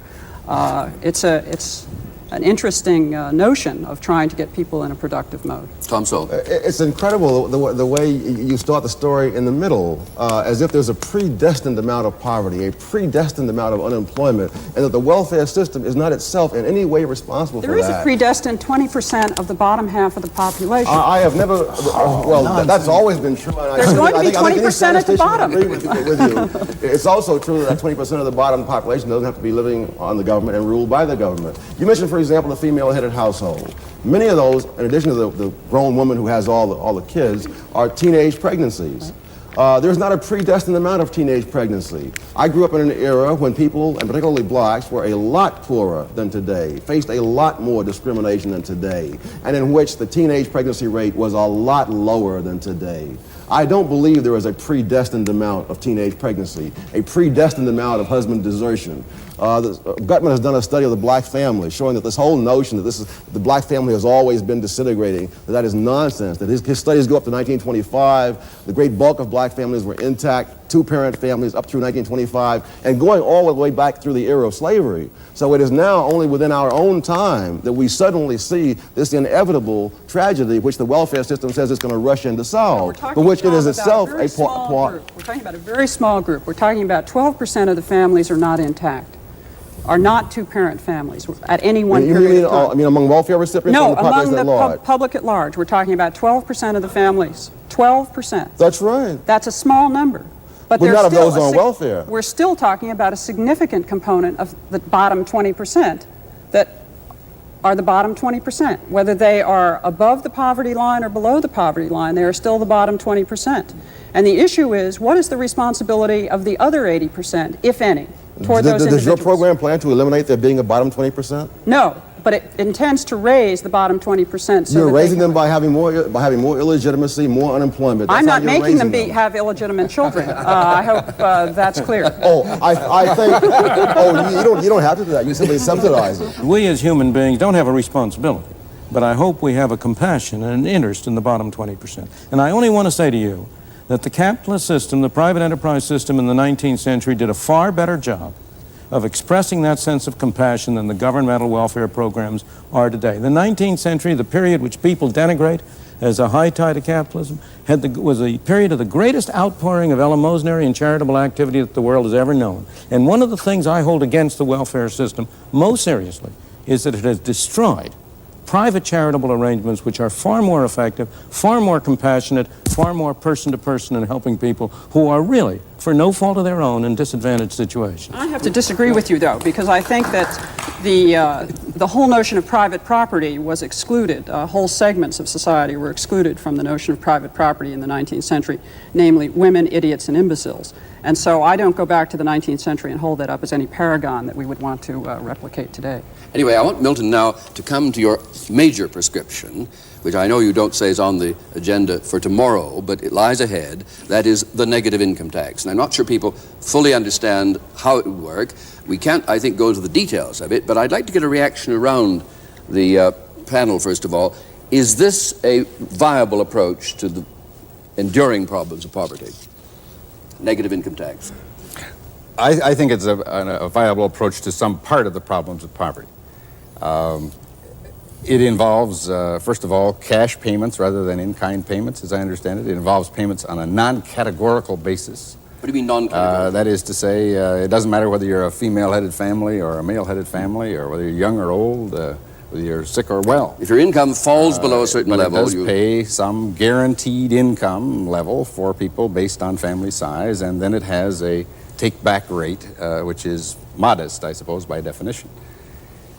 Q: It's an interesting notion of trying to get people in a productive mode.
A: Tom Sowell.
O: It's incredible the way you start the story in the middle, as if there's a predestined amount of poverty, a predestined amount of unemployment, and that the welfare system is not itself in any way responsible for that.
Q: There is a predestined 20% of the bottom half of the population.
O: I have never, well, that's always been true. And
Q: There's going to be 20% at the bottom.
O: Agree with you. It's also true that 20% of the bottom population doesn't have to be living on the government and ruled by the government. You mentioned, for example, the female-headed household. Many of those, in addition to the grown woman who has all the kids, are teenage pregnancies. There's not a predestined amount of teenage pregnancy. I grew up in an era when people, and particularly blacks, were a lot poorer than today, faced a lot more discrimination than today, and in which the teenage pregnancy rate was a lot lower than today. I don't believe there is a predestined amount of teenage pregnancy, a predestined amount of husband desertion. Gutman has done a study of the black family showing that this whole notion that the black family has always been disintegrating, that is nonsense, that his studies go up to 1925, the great bulk of black families were intact, two-parent families up through 1925, and going all the way back through the era of slavery. So it is now only within our own time that we suddenly see this inevitable tragedy which the welfare system says it's going to rush in to solve, but which it is itself a part.
Q: We're talking about a very small group. We're talking about 12% of the families are not intact, are not two-parent families at any one period of time.
O: I mean among welfare recipients or the population at large?
Q: No, among the public at large. We're talking about 12% of the families. 12%.
O: That's right.
Q: That's a small number. But
O: none of those on welfare.
Q: We're still talking about a significant component of the bottom 20% that are the bottom 20%. Whether they are above the poverty line or below the poverty line, they are still the bottom 20%. And the issue is, what is the responsibility of the other 80%, if any, toward those individuals?
O: Does your program plan to eliminate there being a bottom 20%?
Q: No, but it intends to raise the bottom 20%. So
O: you're raising them by having more illegitimacy, more unemployment. That's
Q: I'm not making them have illegitimate children. I hope that's clear.
O: I think. You don't have to do that. You simply subsidize it.
I: We as human beings don't have a responsibility, but I hope we have a compassion and an interest in the bottom 20%. And I only want to say to you that the capitalist system, the private enterprise system in the 19th century did a far better job of expressing that sense of compassion than the governmental welfare programs are today. The 19th century, the period which people denigrate as a high tide of capitalism, was a period of the greatest outpouring of eleemosynary and charitable activity that the world has ever known. And one of the things I hold against the welfare system most seriously is that it has destroyed private charitable arrangements which are far more effective, far more compassionate, far more person-to-person in helping people who are really, for no fault of their own, in disadvantaged situations.
Q: I have to disagree with you, though, because I think that the whole notion of private property was excluded. Whole segments of society were excluded from the notion of private property in the 19th century, namely women, idiots, and imbeciles. And so I don't go back to the 19th century and hold that up as any paragon that we would want to replicate today.
A: Anyway, I want Milton now to come to your major prescription, which I know you don't say is on the agenda for tomorrow, but it lies ahead. That is the negative income tax. And I'm not sure people fully understand how it would work. We can't, I think, go into the details of it, but I'd like to get a reaction around the panel, first of all. Is this a viable approach to the enduring problems of poverty? Negative income tax.
P: I think it's a viable approach to some part of the problems of poverty. It involves, first of all, cash payments rather than in-kind payments, as I understand it. It involves payments on a non-categorical basis.
A: What do you mean non-categorical?
P: That is to say, it doesn't matter whether you're a female-headed family or a male-headed family, or whether you're young or old, whether you're sick or well.
A: If your income falls below a certain level,
P: it does pay some guaranteed income level for people based on family size, and then it has a take-back rate, which is modest, I suppose, by definition.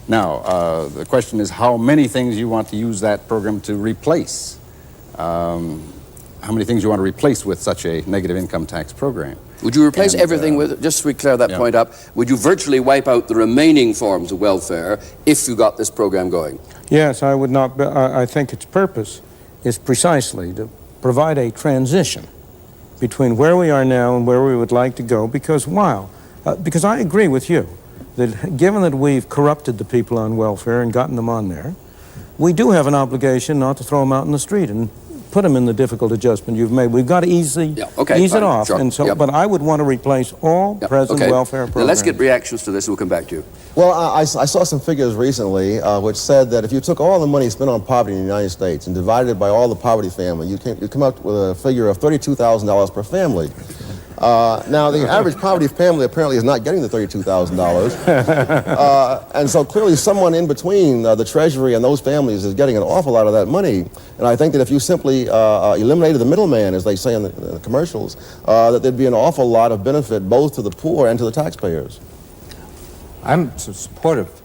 P: Now, the question is how many things you want to use that program to replace. How many things you want to replace with such a negative income tax program.
A: Would you replace everything with, just to clear that point up, would you virtually wipe out the remaining forms of welfare if you got this program going?
I: Yes, I would not. I think its purpose is precisely to provide a transition between where we are now and where we would like to go, because because I agree with you that given that we've corrupted the people on welfare and gotten them on there, we do have an obligation not to throw them out in the street and put them in the difficult adjustment you've made. We've got to ease it off.
A: Sure.
I: And so, but I would want to replace all present welfare programs.
A: Now let's get reactions to this. We'll come back to you.
O: Well, I saw some figures recently which said that if you took all the money spent on poverty in the United States and divided it by all the poverty family, you'd come up with a figure of $32,000 per family. Now, the average poverty family apparently is not getting the $32,000. And so clearly someone in between the Treasury and those families is getting an awful lot of that money. And I think that if you simply eliminated the middleman, as they say in the commercials, that there'd be an awful lot of benefit both to the poor and to the taxpayers.
N: I'm supportive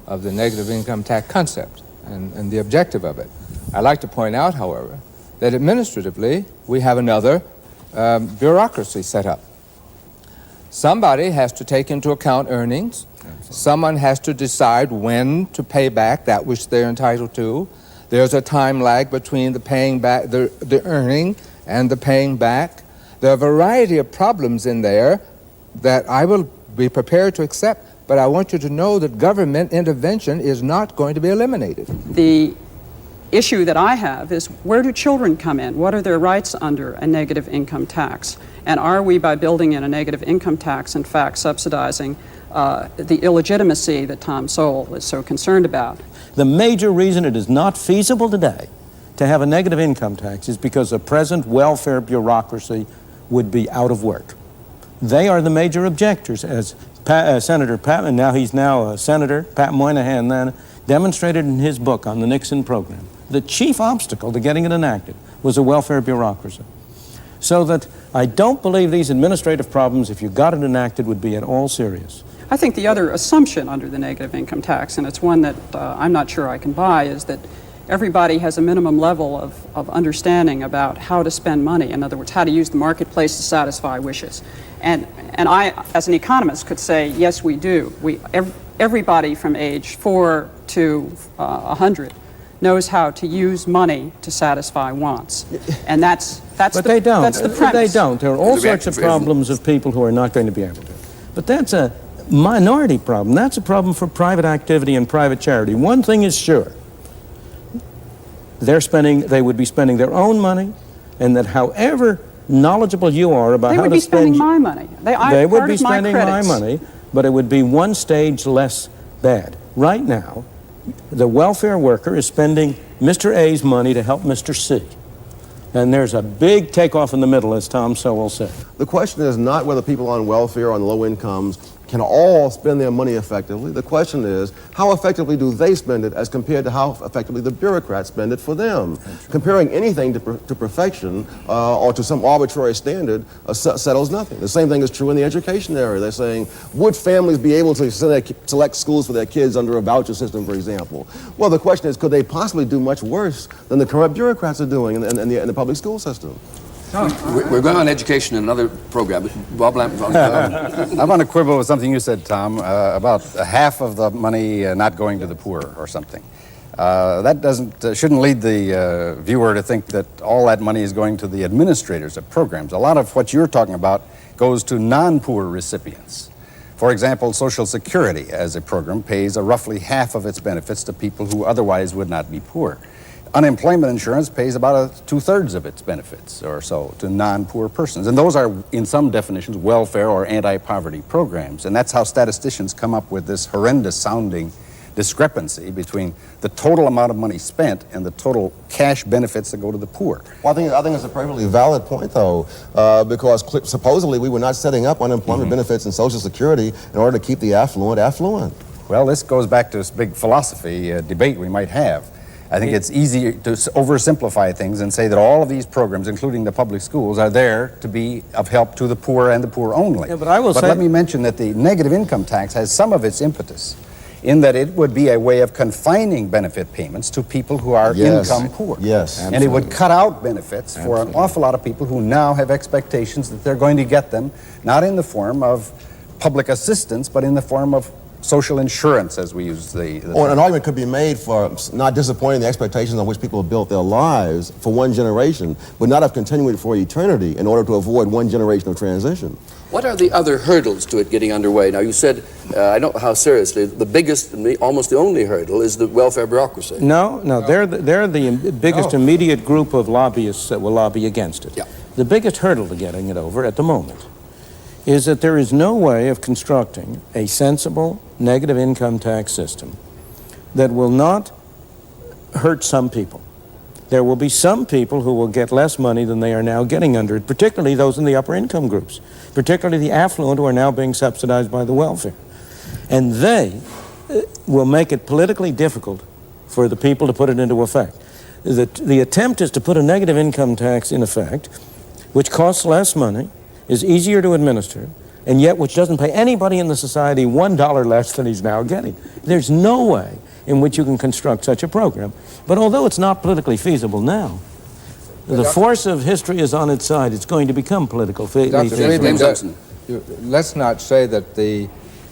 N: of the negative income tax concept and the objective of it. I'd like to point out, however, that administratively we have another bureaucracy set up. Somebody has to take into account earnings. Someone has to decide when to pay back that which they're entitled to. There's a time lag between the paying back, the earning and the paying back. There are a variety of problems in there that I will be prepared to accept, but I want you to know that government intervention is not going to be eliminated.
Q: The issue that I have is, where do children come in? What are their rights under a negative income tax? And are we, by building in a negative income tax, in fact subsidizing the illegitimacy that Tom Sowell is so concerned about?
I: The major reason it is not feasible today to have a negative income tax is because the present welfare bureaucracy would be out of work. They are the major objectors, as Senator Pat, and now he's Senator Pat Moynihan then demonstrated in his book on the Nixon program. The chief obstacle to getting it enacted was a welfare bureaucracy. So that I don't believe these administrative problems, if you got it enacted, would be at all serious.
Q: I think the other assumption under the negative income tax, and it's one that I'm not sure I can buy, is that everybody has a minimum level of understanding about how to spend money. In other words, how to use the marketplace to satisfy wishes. And I, as an economist, could say, yes, we do. Everybody from age 4 to 100 knows how to use money to satisfy wants. And that's the premise.
I: They don't. There are all sorts of problems of people who are not going to be able to. But that's a minority problem. That's a problem for private activity and private charity. One thing is sure. They would be spending their own money, and that however knowledgeable you are about how to spend...
Q: They would be spending my money.
I: They would be spending my money, but it would be one stage less bad. Right now, the welfare worker is spending Mr. A's money to help Mr. C. And there's a big takeoff in the middle, as Tom Sowell said.
O: The question is not whether people on welfare or on low incomes can all spend their money effectively. The question is, how effectively do they spend it as compared to how effectively the bureaucrats spend it for them? Comparing anything to perfection or to some arbitrary standard settles nothing. The same thing is true in the education area. They're saying, would families be able to select schools for their kids under a voucher system, for example? Well, the question is, could they possibly do much worse than the corrupt bureaucrats are doing in the public school system?
A: We're going on education in another program. Bob Lamp.
P: I want to quibble with something you said, Tom, about half of the money not going to the poor or something. That shouldn't lead the viewer to think that all that money is going to the administrators of programs. A lot of what you're talking about goes to non-poor recipients. For example, Social Security as a program pays roughly half of its benefits to people who otherwise would not be poor. Unemployment insurance pays about 2/3 of its benefits or so to non-poor persons. And those are, in some definitions, welfare or anti-poverty programs. And that's how statisticians come up with this horrendous sounding discrepancy between the total amount of money spent and the total cash benefits that go to the poor.
O: Well, I think it's a perfectly valid point, though, because supposedly we were not setting up unemployment benefits and Social Security in order to keep the affluent affluent.
P: Well, this goes back to this big philosophy debate we might have. I think it's easy to oversimplify things and say that all of these programs, including the public schools, are there to be of help to the poor and the poor only.
I: Yeah, but I will say,
P: let me mention that the negative income tax has some of its impetus in that it would be a way of confining benefit payments to people who are income poor.
O: Yes,
P: and it would cut out benefits for an awful lot of people who now have expectations that they're going to get them, not in the form of public assistance, but in the form of social insurance, as we use the
O: Or an argument could be made for not disappointing the expectations on which people have built their lives for one generation, but not of continuing for eternity in order to avoid one generation of transition.
A: What are the other hurdles to it getting underway? Now, you said, I don't know how seriously, the biggest, and almost the only hurdle is the welfare bureaucracy.
I: No, they're the biggest immediate group of lobbyists that will lobby against it.
A: Yeah.
I: The biggest hurdle to getting it over at the moment is that there is no way of constructing a sensible negative income tax system that will not hurt some people. There will be some people who will get less money than they are now getting under it, particularly those in the upper income groups, particularly the affluent who are now being subsidized by the welfare. And they will make it politically difficult for the people to put it into effect. The attempt is to put a negative income tax in effect, which costs less money, is easier to administer, and yet which doesn't pay anybody in the society $1 less than he's now getting. There's no way in which you can construct such a program. But although it's not politically feasible now, the force of history is on its side. It's going to become political feasible.
N: Let's not say that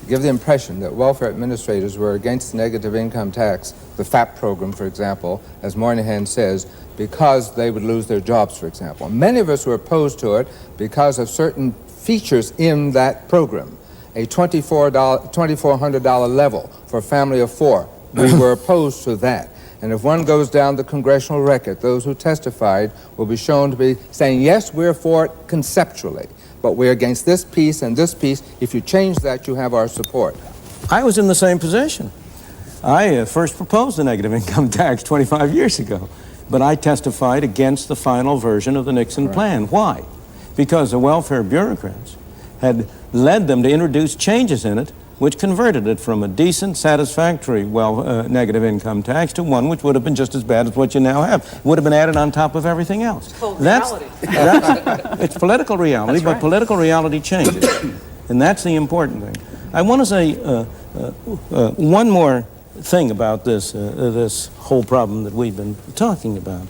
N: give the impression that welfare administrators were against negative income tax, the FAP program, for example, as Moynihan says, because they would lose their jobs, for example. Many of us were opposed to it because of certain features in that program. A $2,400 level for a family of 4. We were opposed to that. And if one goes down the congressional record, those who testified will be shown to be saying, yes, we're for it conceptually, but we're against this piece and this piece. If you change that, you have our support.
I: I was in the same position. I first proposed the negative income tax 25 years ago, but I testified against the final version of the Nixon plan. Why? Because the welfare bureaucrats had led them to introduce changes in it which converted it from a decent, satisfactory, negative income tax to one which would have been just as bad as what you now have. It would have been added on top of everything else. It's political reality, but political reality changes. And that's the important thing. I want to say one more thing about this whole problem that we've been talking about.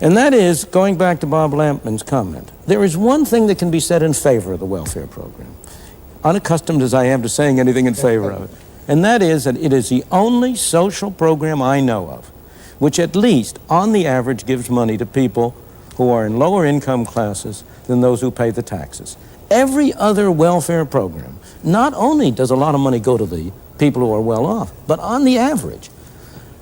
I: And that is, going back to Bob Lampman's comment, there is one thing that can be said in favor of the welfare program, unaccustomed as I am to saying anything in favor of it, and that is that it is the only social program I know of which at least, on the average, gives money to people who are in lower income classes than those who pay the taxes. Every other welfare program, not only does a lot of money go to the people who are well off, but on the average,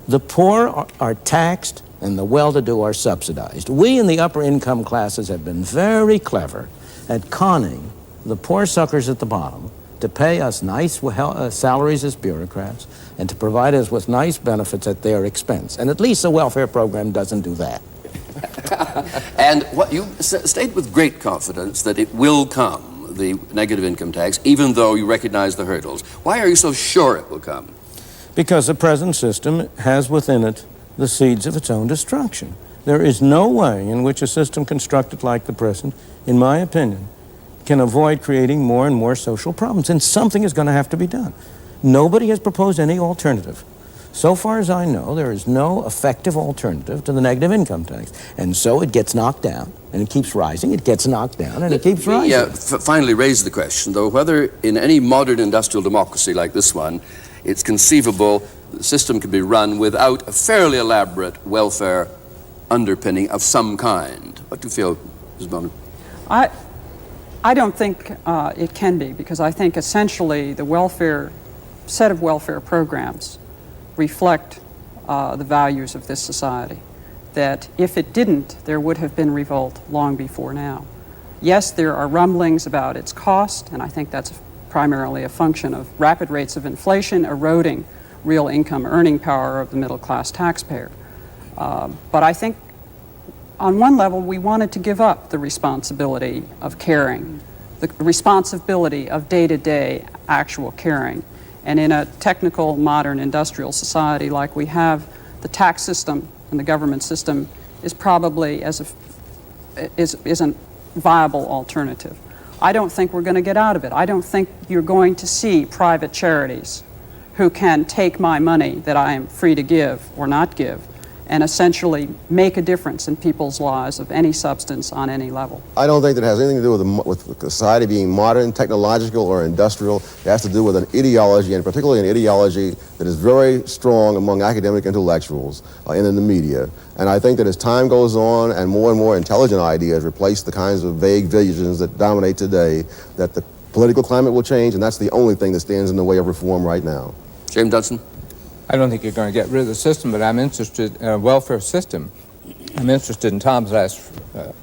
I: the poor are taxed and the well-to-do are subsidized. We in the upper income classes have been very clever at conning the poor suckers at the bottom to pay us nice salaries as bureaucrats and to provide us with nice benefits at their expense. And at least the welfare program doesn't do that.
A: And what you state with great confidence that it will come, the negative income tax, even though you recognize the hurdles. Why are you so sure it will come?
I: Because the present system has within it the seeds of its own destruction. There is no way in which a system constructed like the present, in my opinion, can avoid creating more and more social problems, and something is going to have to be done. Nobody has proposed any alternative. So far as I know, there is no effective alternative to the negative income tax, and so it gets knocked down, and it keeps rising, it gets knocked down, and it keeps rising.
A: Yeah, finally raise the question, though, whether in any modern industrial democracy like this one, it's conceivable the system can be run without a fairly elaborate welfare underpinning of some kind. What do you feel, Ms. Bonin?
Q: I don't think it can be, because I think essentially the set of welfare programs reflect the values of this society. That if it didn't, there would have been revolt long before now. Yes, there are rumblings about its cost, and I think that's primarily a function of rapid rates of inflation eroding real income earning power of the middle class taxpayer. But I think on one level, we wanted to give up the responsibility of caring, the responsibility of day-to-day actual caring. And in a technical, modern, industrial society like we have, the the tax system and the government system is probably isn't viable alternative. I don't think we're going to get out of it. I don't think you're going to see private charities who can take my money that I am free to give or not give and essentially make a difference in people's lives of any substance on any level.
O: I don't think that has anything to do with society being modern, technological, or industrial. It has to do with an ideology, and particularly an ideology that is very strong among academic intellectuals and in the media. And I think that as time goes on and more intelligent ideas replace the kinds of vague visions that dominate today, that the political climate will change, and that's the only thing that stands in the way of reform right now.
A: James Dunson?
N: I don't think you're going to get rid of the system, but I'm interested in a welfare system. I'm interested in Tom's last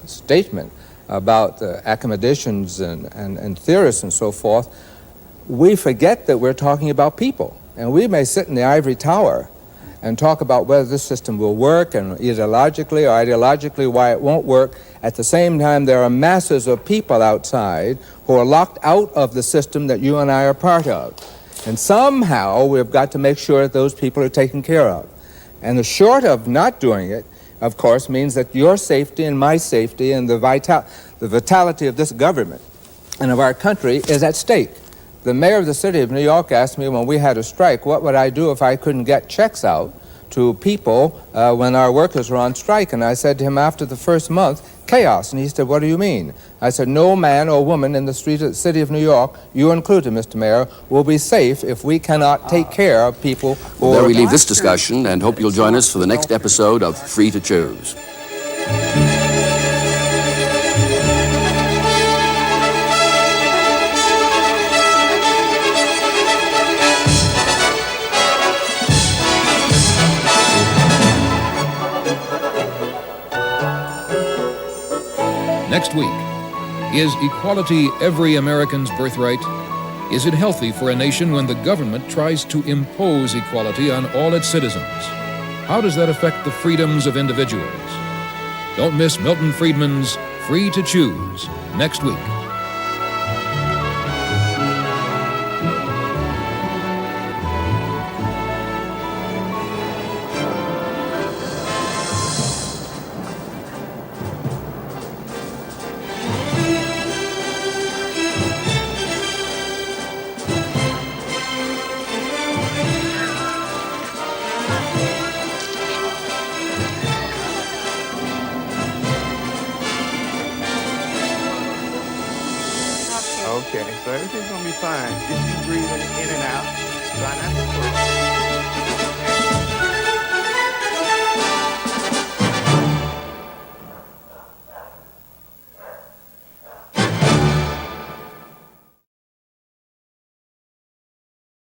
N: statement about academicians and theorists and so forth. We forget that we're talking about people, and we may sit in the ivory tower and talk about whether this system will work, and ideologically why it won't work. At the same time, there are masses of people outside who are locked out of the system that you and I are part of. And somehow we've got to make sure that those people are taken care of. And the short of not doing it, of course, means that your safety and my safety and the vitality of this government and of our country is at stake. The mayor of the city of New York asked me when we had a strike, what would I do if I couldn't get checks out to people when our workers were on strike? And I said to him after the first month, chaos. And he said, what do you mean? I said, no man or woman in the city of New York, you included, Mr. Mayor, will be safe if we cannot take care of people who
A: Well, there we leave this discussion, and hope you'll join us for the next episode of Free to Choose.
R: Next week, is equality every American's birthright? Is it healthy for a nation when the government tries to impose equality on all its citizens? How does that affect the freedoms of individuals? Don't miss Milton Friedman's Free to Choose next week.
C: Okay, so everything's gonna be fine. Just keep breathing in and out. Try not to push.